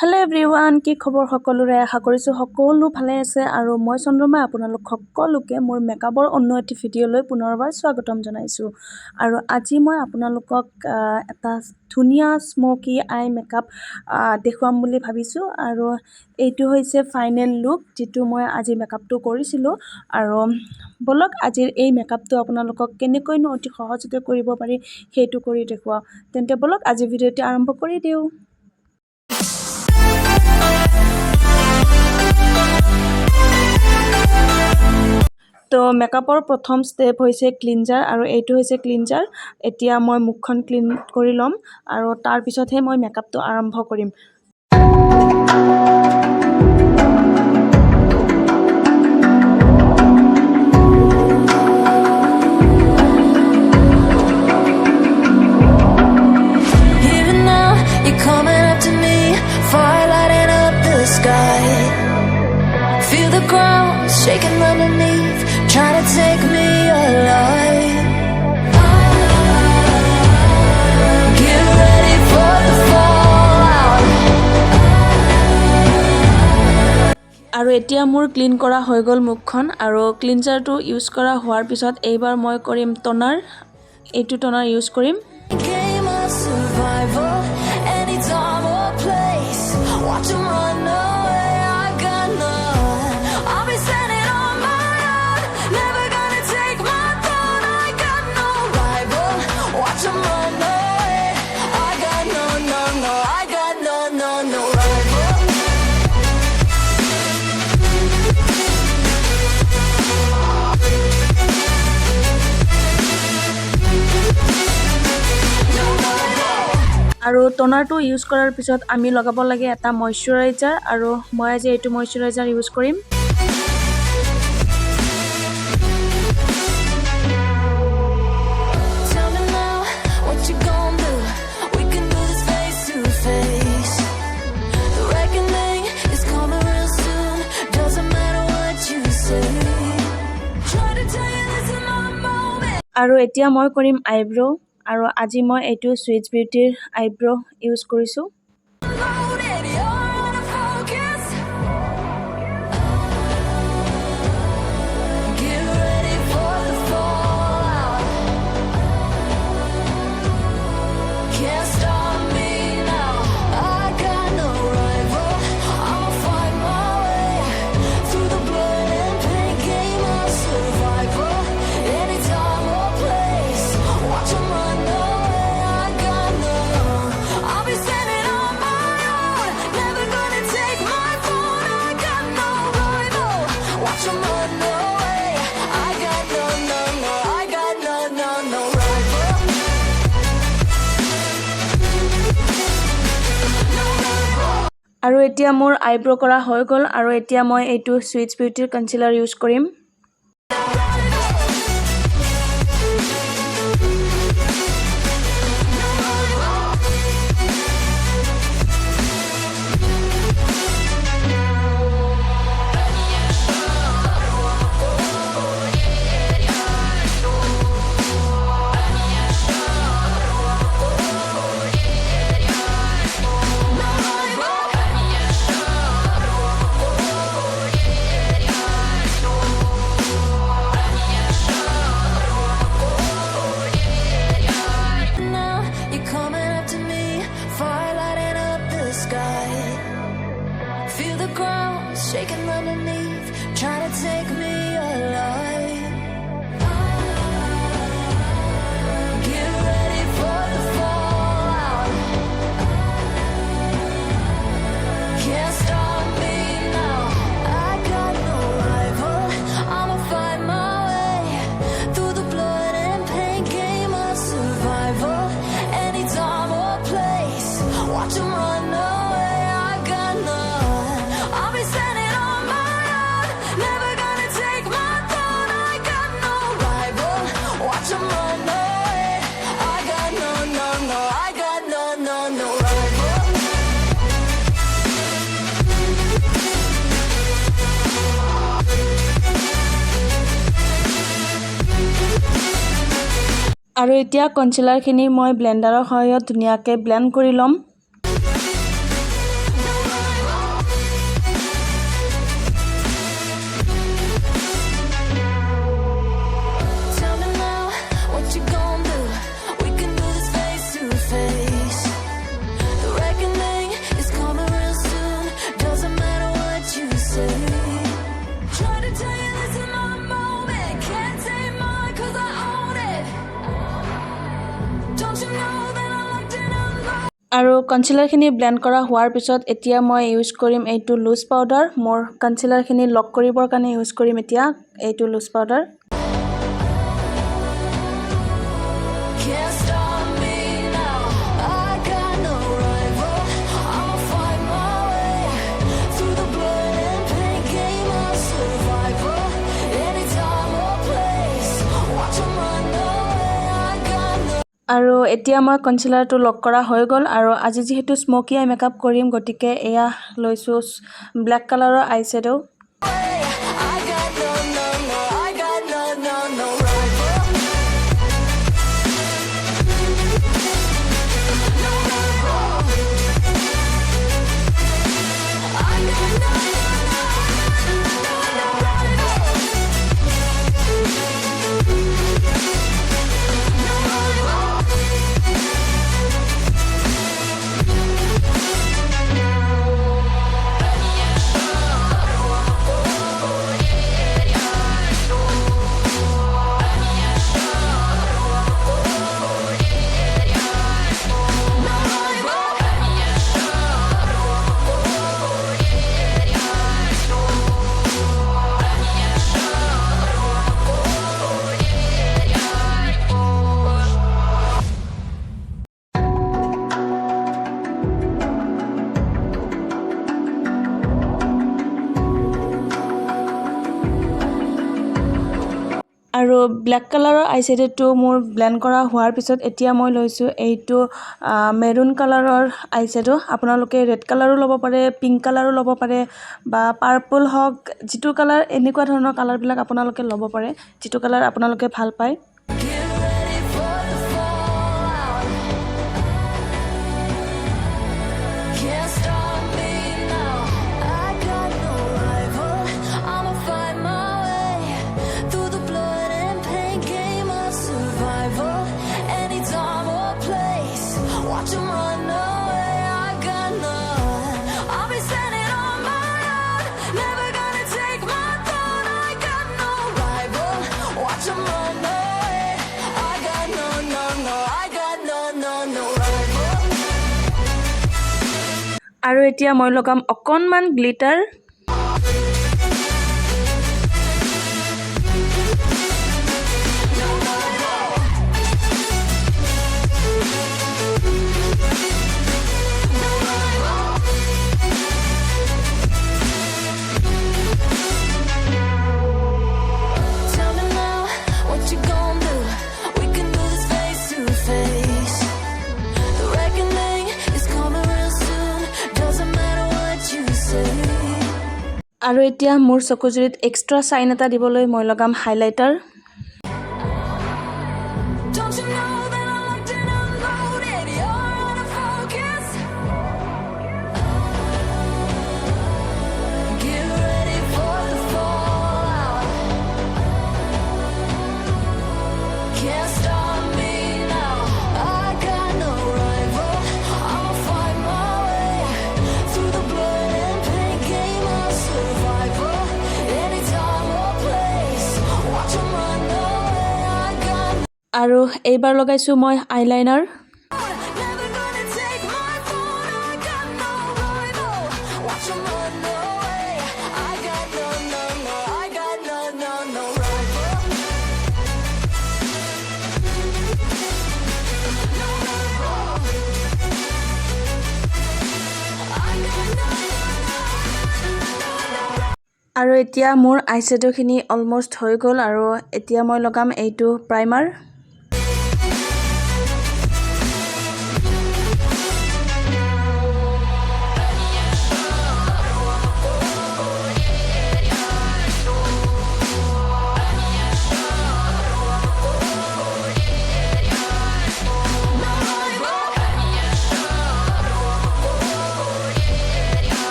Hello' everyone, কি খবৰ সকলোৰে? আশা কৰিছোঁ সকলো ভালে আছে আৰু মই চন্দ্ৰমা আপোনালোক সকলোকে মোৰ মেকআপৰ অন্য এটি ভিডিঅ'লৈ পুনৰবাৰ স্বাগতম জনাইছোঁ। আৰু আজি মই আপোনালোকক এটা ধুনীয়া স্মকি আই মেকআপ দেখুৱাম বুলি ভাবিছোঁ। আৰু এইটো হৈছে ফাইনেল লুক, যিটো মই আজি মেকআপটো কৰিছিলোঁ। আৰু বলক আজিৰ এই মেকআপটো আপোনালোকক কেনেকৈনো অতি সহজতে কৰিব পাৰি সেইটো কৰি দেখুৱাওঁ। তেন্তে বলক আজি ভিডিঅ'টি আৰম্ভ কৰি দিওঁ। তো মেকআপৰ প্ৰথম ষ্টেপ হৈছে ক্লিনজাৰ, আৰু এইটো হৈছে ক্লিনজাৰ। এতিয়া মই মুখখন ক্লিন কৰি ল'ম আৰু তাৰ পিছতহে মই মেকআপটো আৰম্ভ কৰিম। Shaking underneath, trying to take me alive. Get ready for the fallout. আৰু এতিয়া মোৰ ক্লিন কৰা হৈ গ'ল মুখখন, আৰু ক্লিনজাৰটো ইউজ কৰা হোৱাৰ পিছত এইবাৰ মই কৰিম টনাৰ। এইটো টনাৰ ইউজ কৰিম। Game of survival, any time or place. Watch 'em run away, I got none. I'll be standing on my own, never gonna take my throne. I got no rival. Watch 'em run away. I got no rival. আৰু টনাৰটো use কৰাৰ পিছত আমি লগাব লাগে এটা moisturiser, আৰু মই আজি এইটো moisturiser use Karim. Tell me now, what you gonna do? We can do this face to face. The reckoning is coming real soon. Doesn't matter what you say. Try to tell you this is my moment. আৰু এতিয়া মই কৰিম আইব্ৰ', আৰু আজি মই এইটো Swiss বিউটিৰ আইব্ৰ' use কৰিছোঁ। Loaded, you're out of focus. Get ready for the fallout. Can't stop me now. I got no rival. I'ma fight my way through the blood and pain. Game of survival, any time or place. Watch 'em run away. I got none. I'll be standing on my own, never gonna take my throne. I got no rival. Watch 'em run away. I got no rival. আৰু এতিয়া মোৰ আইব্ৰ' কৰা হৈ গ'ল, আৰু এতিয়া মই এইটো Swiss বিউটিৰ কনচিলাৰ ইউজ কৰিম। Now you're coming up to me, fire lighting up the sky. Feel the ground shaking underneath, trying to take me alive. Get ready for the fallout. Can't stop me now. I got no rival. I'ma fight my way through the blood and pain. Game of survival, any time or place. Watch 'em run away. I got none. I'll be standing on my own, never gonna take my throne. I got no rival. Watch 'em run away. I got no rival. আৰু এতিয়া কনচিলাৰখিনি মই ব্লেণ্ডাৰৰ সহায়ত ধুনীয়াকৈ blend কৰি ল'ম। আৰু কনচিলাৰখিনি blend কৰা হোৱাৰ পিছত এতিয়া মই ইউজ কৰিম এইটো লুজ পাউডাৰ। মোৰ কনচিলাৰখিনি লক কৰিবৰ কাৰণে ইউজ কৰিম এতিয়া এইটো loose powder. Can't stop me now. I got no rival. I'ma fight my way through the blood and pain game of survival. Anytime or place, watch 'em run away. I got no. আৰু এতিয়া মই কনচিলাৰটো lock কৰা হৈ গ'ল আৰু আজি যিহেতু smoky eye makeup কৰিম গতিকে এয়া লৈছোঁ ব্লেক কালাৰৰ I shadow. I got no, no, no. I got no, no, no rival. No rival. I got no, no rival. No rival. আৰু ব্লেক কালাৰৰ আই শ্বেডটো মোৰ ব্লেণ্ড কৰা হোৱাৰ পিছত এতিয়া মই লৈছোঁ এইটো মেৰুন কালাৰৰ আই শ্বেডো। আপোনালোকে ৰেড কালাৰো ল'ব পাৰে, পিংক কালাৰো ল'ব পাৰে বা পাৰ্পল হওক, যিটো কালাৰ এনেকুৱা ধৰণৰ কালাৰবিলাক আপোনালোকে ল'ব পাৰে, যিটো কালাৰ আপোনালোকে ভাল পায়। Get ready for the fallout. Can't stop me now. I got no rival. I'ma fight my way through the blood and pain game of survival. Anytime or place, watch 'em run away. I got none. I'll be standing on my own. Never gonna take my throne. I got no rival. Watch 'em run away. I got no, no, no. I got no, no, no rival. আৰু এতিয়া মই লগাম অকণমান glitter. Tell me now, what you gon' do? We can do this face to face. The reckoning is coming real soon. Doesn't matter what you say. আৰু এতিয়া মোৰ চকুজুৰিত extra চাইন এটা দিবলৈ মই লগাম highlighter. Don't you know that I'm locked and unloaded? You're out of focus. Get ready for the fallout. Can't stop me now. I got no rival. I'ma fight my way through the blood and pain game of survival. Anytime or place, watch 'em run away. I got no. আৰু এইবাৰ লগাইছোঁ মই eyeliner. Never gonna take my throne. I got no rival. Watch 'em run away. I got no, no, no. I got no, no, no rival. No rival. I got no, আৰু এতিয়া মোৰ I শ্বেডোখিনি almost হৈ গ'ল আৰু এতিয়া মই লগাম এইটো primer.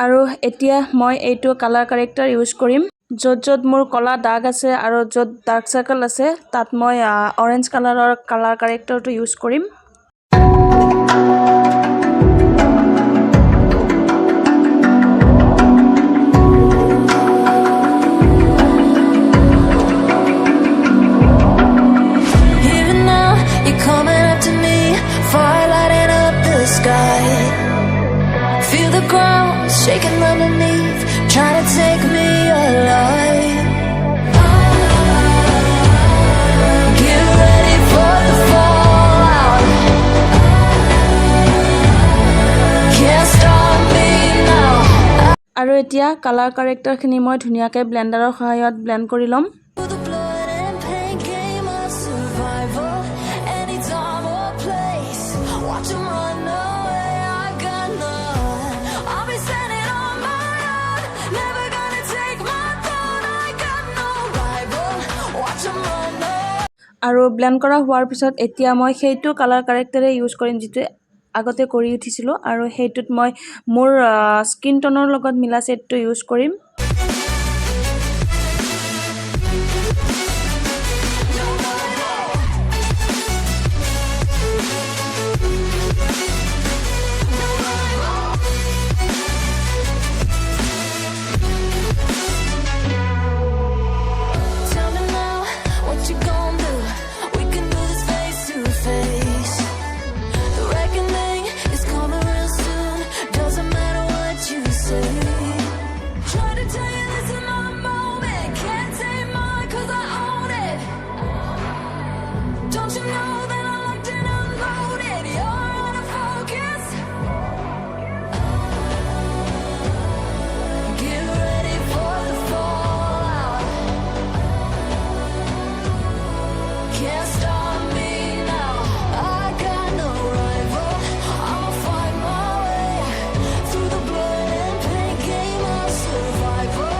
আৰু এতিয়া মই এইটো কালাৰ কাৰেক্টাৰ ইউজ কৰিম। য'ত য'ত মোৰ ক'লা দাগ আছে আৰু য'ত ডাৰ্ক চাৰ্কল আছে তাত মই অৰেঞ্জ কালাৰৰ কালাৰ কাৰেক্টাৰটো ইউজ কৰিম। sky. Feel the ground shaking underneath, trying to take me alive. Get ready for the fallout. Can't stop me now. আৰু এতিয়া কালাৰ কাৰেক্টাৰখিনি মই ধুনীয়াকৈ ব্লেণ্ডাৰৰ সহায়ত ব্লেণ্ড কৰি ল'ম। Through the blood and pain, game of survival. Anytime or place, watch 'em run away. I got none. I'll be standing on my own. Never gonna take my throne. I got no rival. Watch 'em run away. আৰু blend কৰা হোৱাৰ পিছত এতিয়া মই সেইটো colour কাৰেক্টাৰে use কৰিম যিটো আগতে কৰি উঠিছিলোঁ, আৰু সেইটোত মই মোৰ স্কিন টনৰ লগত মিলা শ্বেডটো use Karim. Tell me now, what you gonna do? We can do this face to face. The reckoning is coming real soon. Doesn't matter what you say. Try to tell you this is my moment. Can't take mine 'cause I own it. Don't you know that I'm locked and unloaded? You're out of focus. Get ready for the fallout. Can't stop me now. I got no rival. I'll fight my way through the blood and pain, game of survival.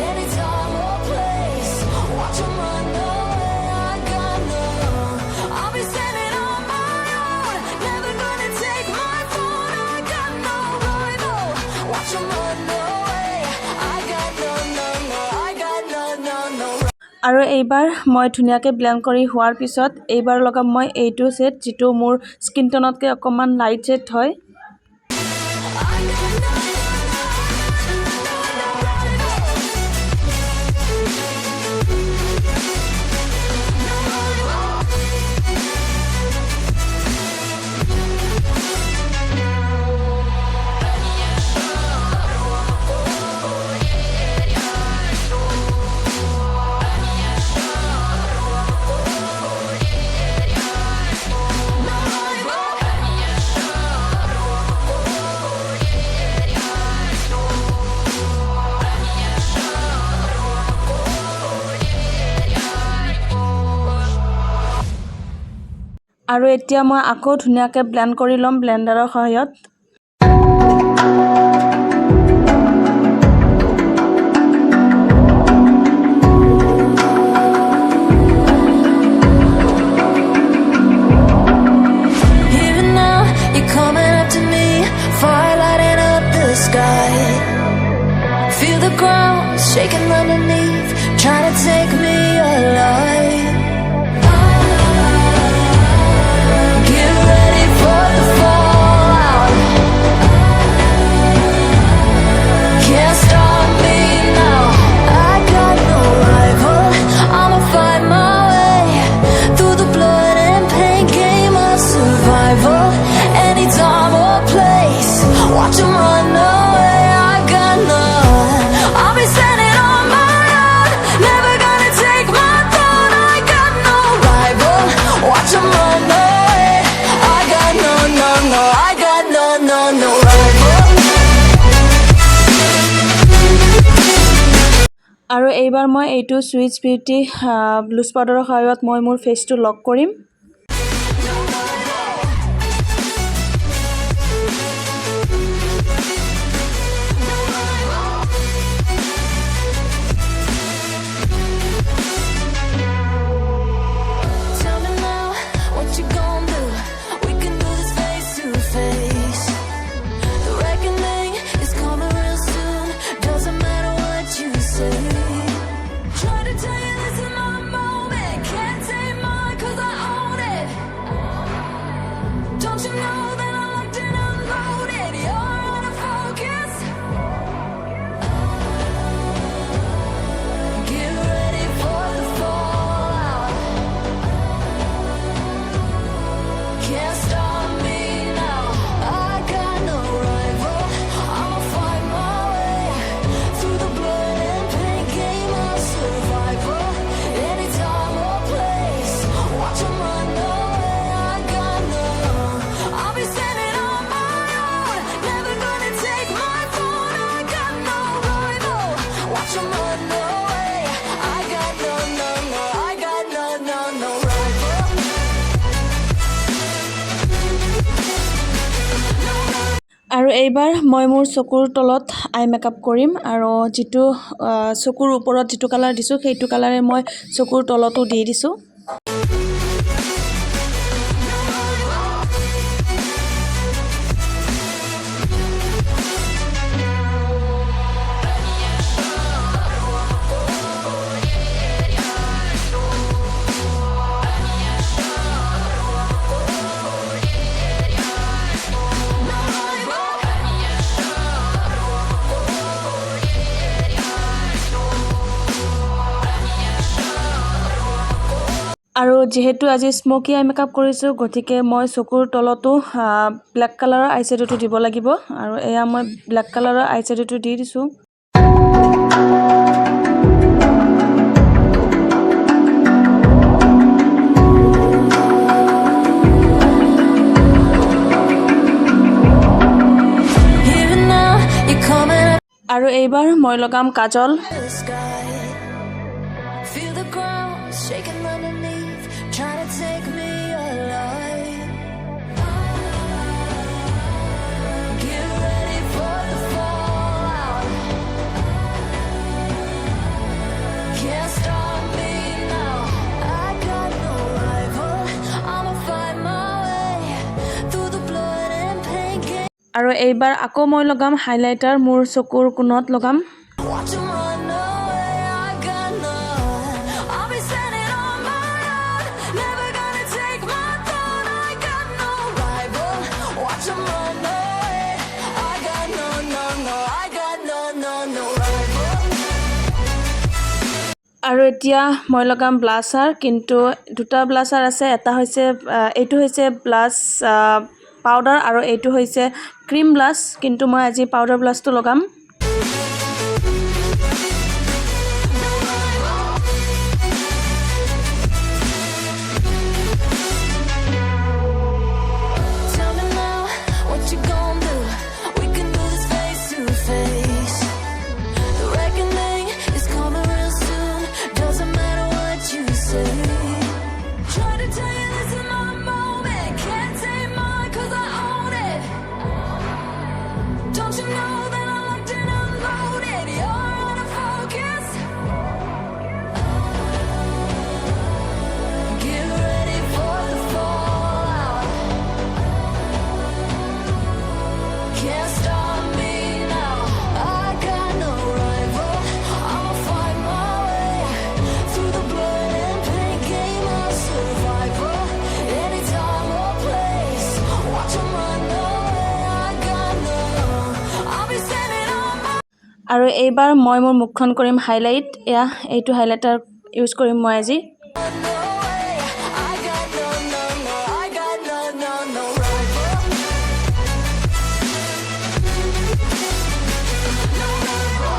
Anytime or place, watch 'em run away. I got none. I'll be standing on my own. Never gonna take my throne. I got no rival. Watch 'em run away. I got no. I got no. আৰু এইবাৰ মই ধুনীয়াকৈ blend কৰি হোৱাৰ পিছত এইবাৰ লগাম মই এইটো শ্বেড যিটো মোৰ স্কিন টনতকৈ অকণমান লাইট শ্বেড হয়। আৰু এতিয়া মই আকৌ ধুনীয়াকৈ ব্লেণ্ড কৰি ল'ম ব্লেণ্ডাৰৰ সহায়ত। Even now, you're coming up to me, fire lighting up the sky. Feel the ground shaking underneath, trying to take me alive. Get ready for the fallout. Can't stop me now. I got no rival. I'ma fight my way through the blood and pain, game of survival. Anytime or place, watch 'em run away. I got none. I'll be standing on my own. Never gonna take my throne. I got no rival. Watch 'em run away. I got no. I got no rival. আৰু এইবাৰ মই এইটো switch beauty blues পাউডাৰৰ সহায়ত মই মোৰ ফেচটো lock Karim. Tell me now, what you gonna do? We can do this face to face. The reckoning is coming real soon. Doesn't matter what you say. Try to tell you this is my moment. Can't take mine 'cause I own আৰু এইবাৰ মই মোৰ চকুৰ তলত eye makeup কৰিম আৰু যিটো চকুৰ ওপৰত যিটো কালাৰ দিছোঁ সেইটো কালাৰে মই চকুৰ তলতো দি দিছোঁ। আৰু যিহেতু আজি স্মকি আই মেকআপ কৰিছোঁ গতিকে মই চকুৰ তলতো ব্লেক কালাৰৰ আই শ্বেডোটো দিব লাগিব আৰু এয়া মই ব্লেক কালাৰৰ আই শ্বেডোটো দি দিছোঁ। Even now, you're coming up আৰু এইবাৰ মই লগাম কাজল। the sky. Feel the ground shaking underneath, trying to take me alive. Get ready for the fallout. Can't stop me now. I got no rival. I'ma fight my way through the blood and pain. আৰু এইবাৰ আকৌ মই লগাম highlighter, মোৰ চকুৰ কোণত লগাম। Watch 'em run away, I got none. I'll be standing on my own, never gonna take my throne. I got no rival. Watch 'em run away, I got no, I got no rival. আৰু এতিয়া মই লগাম blusher, কিন্তু দুটা blusher আছে, এটা হৈছে এইটো হৈছে ব্লাছ পাউডাৰ আৰু এইটো হৈছে ক্ৰীম ব্লাছ, কিন্তু মই আজি পাউডাৰ ব্লাছটো লগাম। Tell me now, what you gonna do? We can do this face to face. The reckoning is coming real soon. Doesn't matter what you say. Try to tell you this is my moment. Can't take mine 'cause I own it. Don't you know that I'm locked and unloaded? You're out of focus. Get ready for the fallout. Can't stop me now. I got no rival. I'ma fight my way through the blood and pain. Game of survival. Any time or place. Watch 'em run away. I got no. I'll be standing on my আৰু এইবাৰ মই মোৰ মুখখন কৰিম highlight. এইটো highlighter use কৰিম মই আজি। way. I got no, I got no rival. No rival.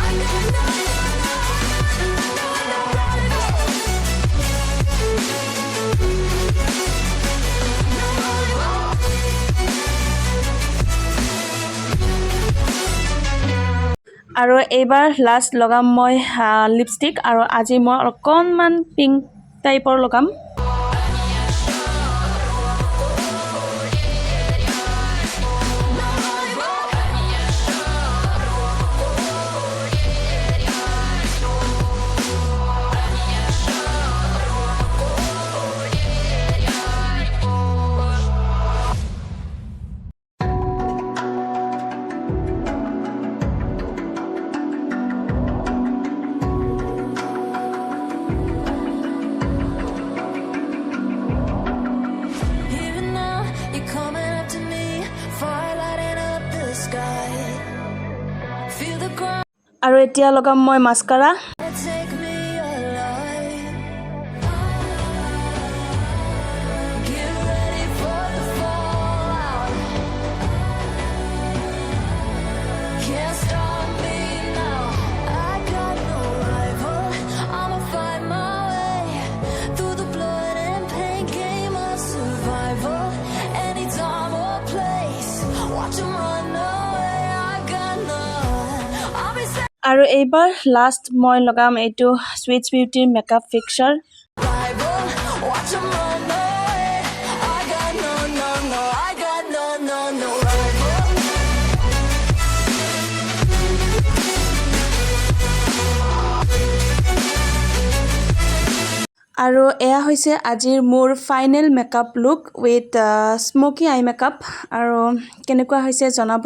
I got no আৰু এইবাৰ লাষ্ট লগাম মই লিপষ্টিক, আৰু আজি মই অকণমান পিংক টাইপৰ লগাম। Even now, you're coming up to me, fire lighting up the sky. Feel the ground আৰু এতিয়া লগাম মই মাস্কাৰা। take me alive. Get ready for the fallout. Can't stop me now. I got no rival. I'ma fight my way through the blood and pain. Game of survival. Any time or place. Watch 'em run away. I got none. I'll be আৰু এইবাৰ last মই লগাম এইটো সুইটছ বিউটিৰ makeup fixer. rival. Watch 'em run away. I got no আৰু এয়া হৈছে আজিৰ মোৰ final makeup look with smoky eye makeup আৰু কেনেকুৱা হৈছে জনাব